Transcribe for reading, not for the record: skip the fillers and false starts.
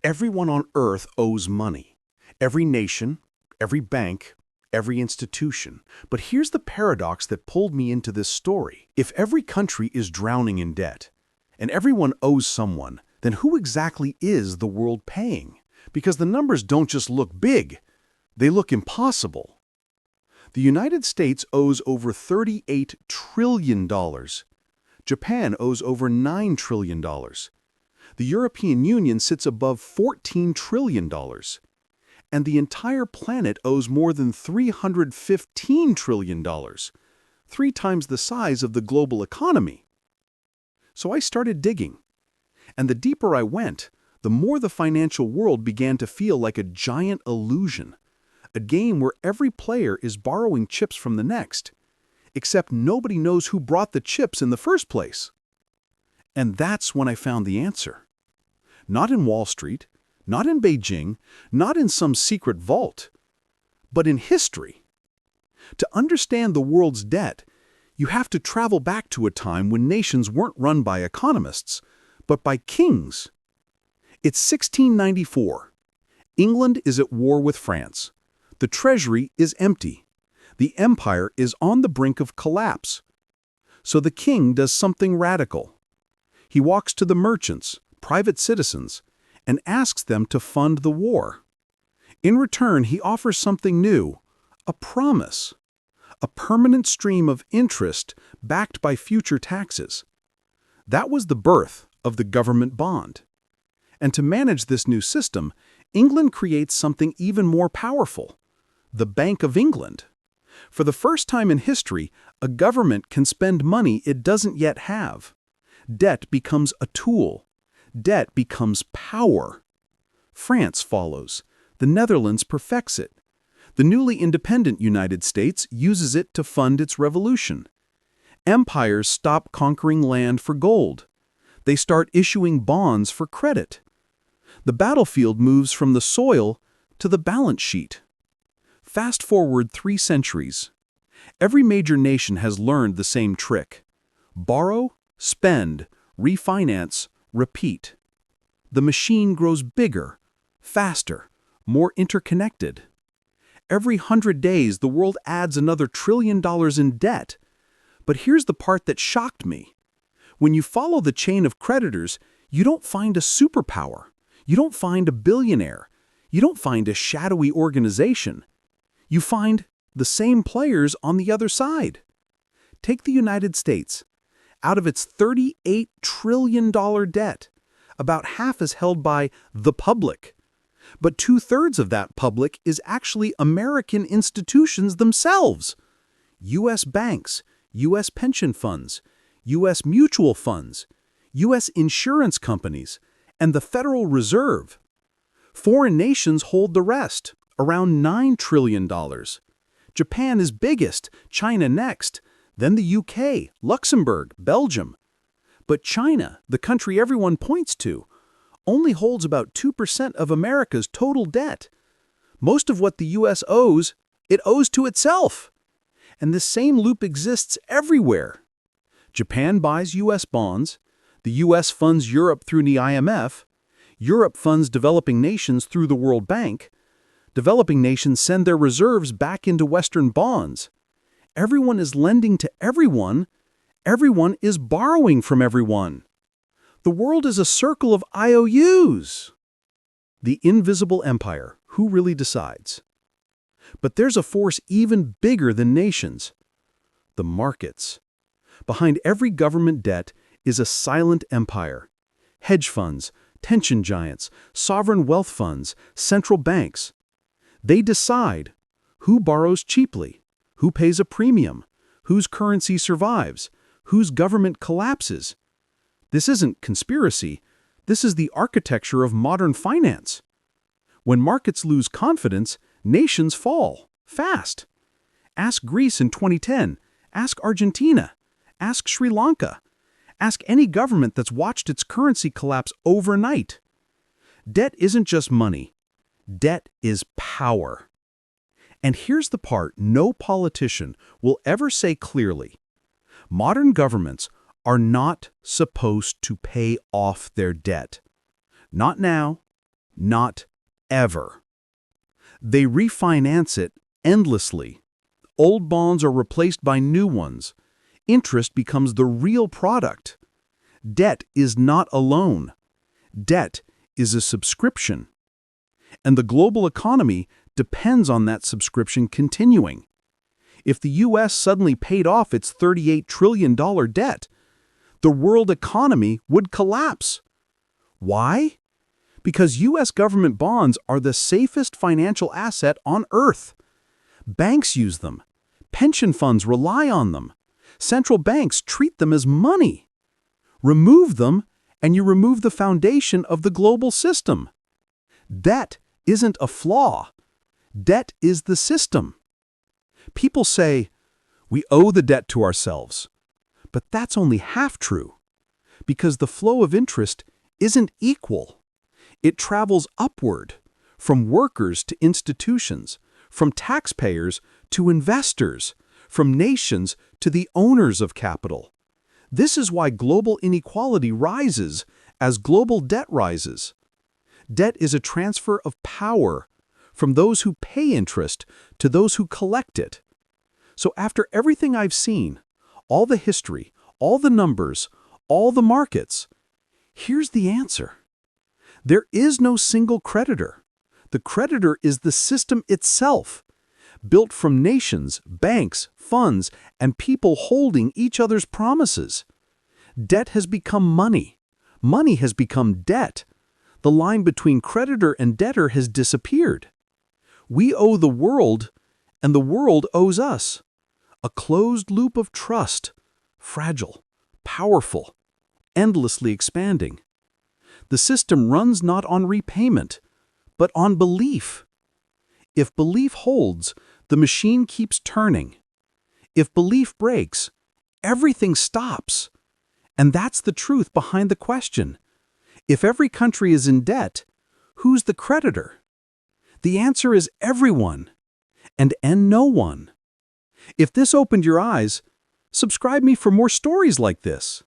Everyone on Earth owes money. Every nation, every bank, every institution. But here's the paradox that pulled me into this story. If every country is drowning in debt, and everyone owes someone, then who exactly is the world paying? Because the numbers don't just look big, they look impossible. The United States owes over $38 trillion. Japan owes over $9 trillion. The European Union sits above $14 trillion. And the entire planet owes more than $315 trillion, 3 times the size of the global economy. So I started digging. And the deeper I went, the more the financial world began to feel like a giant illusion, a game where every player is borrowing chips from the next, except nobody knows who brought the chips in the first place. And that's when I found the answer. Not in Wall Street, not in Beijing, not in some secret vault, but in history. To understand the world's debt, you have to travel back to a time when nations weren't run by economists, but by kings. It's 1694. England is at war with France. The treasury is empty. The empire is on the brink of collapse. So the king does something radical. He walks to the merchants, private citizens, and asks them to fund the war. In return, he offers something new, a promise, a permanent stream of interest backed by future taxes. That was the birth of the government bond. And to manage this new system, England creates something even more powerful, the Bank of England. For the first time in history, a government can spend money it doesn't yet have. Debt becomes a tool. Debt becomes power. France follows. The Netherlands perfects it. The newly independent United States uses it to fund its revolution. Empires stop conquering land for gold. They start issuing bonds for credit. The battlefield moves from the soil to the balance sheet. Fast forward 3 centuries. Every major nation has learned the same trick. Borrow, spend, refinance, repeat. The machine grows bigger, faster, more interconnected. Every 100 days, the world adds another $1 trillion in debt. But here's the part that shocked me. When you follow the chain of creditors, you don't find a superpower. You don't find a billionaire. You don't find a shadowy organization. You find the same players on the other side. Take the United States. Out of its $38 trillion debt, about half is held by the public. But 2/3 of that public is actually American institutions themselves. U.S. banks, U.S. pension funds, U.S. mutual funds, U.S. insurance companies, and the Federal Reserve. Foreign nations hold the rest, around $9 trillion. Japan is biggest, China next, then the UK, Luxembourg, Belgium. But China, the country everyone points to, only holds about 2% of America's total debt. Most of what the U.S. owes, it owes to itself. And this same loop exists everywhere. Japan buys U.S. bonds, the U.S. funds Europe through the IMF, Europe funds developing nations through the World Bank, developing nations send their reserves back into Western bonds. Everyone is lending to everyone. Everyone is borrowing from everyone. The world is a circle of IOUs. The invisible empire, who really decides? But there's a force even bigger than nations. The markets. Behind every government debt is a silent empire. Hedge funds, pension giants, sovereign wealth funds, central banks. They decide who borrows cheaply, who pays a premium, whose currency survives, whose government collapses. This isn't conspiracy. This is the architecture of modern finance. When markets lose confidence, nations fall, fast. Ask Greece in 2010. Ask Argentina. Ask Sri Lanka. Ask any government that's watched its currency collapse overnight. Debt isn't just money. Debt is power. And here's the part no politician will ever say clearly. Modern governments are not supposed to pay off their debt. Not now, Not ever. They refinance it endlessly. Old bonds are replaced by new ones. Interest becomes the real product. Debt is not a loan. Debt is a subscription. And the global economy depends on that subscription continuing. If the U.S. suddenly paid off its $38 trillion debt, the world economy would collapse. Why? Because U.S. government bonds are the safest financial asset on Earth. Banks use them. Pension funds rely on them. Central banks treat them as money. Remove them, and you remove the foundation of the global system. Debt isn't a flaw. Debt is the system. People say, we owe the debt to ourselves. But that's only half true, because the flow of interest isn't equal. It travels upward, from workers to institutions, from taxpayers to investors, from nations to the owners of capital. This is why global inequality rises as global debt rises. Debt is a transfer of power from those who pay interest to those who collect it. So after everything I've seen, all the history, all the numbers, all the markets, here's the answer. There is no single creditor. The creditor is the system itself, built from nations, banks, funds, and people holding each other's promises. Debt has become money. Money has become debt. The line between creditor and debtor has disappeared. We owe the world, and the world owes us. A closed loop of trust, fragile, powerful, endlessly expanding. The system runs not on repayment, but on belief. If belief holds, the machine keeps turning. If belief breaks, everything stops. And that's the truth behind the question. If every country is in debt, who's the creditor? The answer is everyone, and no one. If this opened your eyes, subscribe me for more stories like this.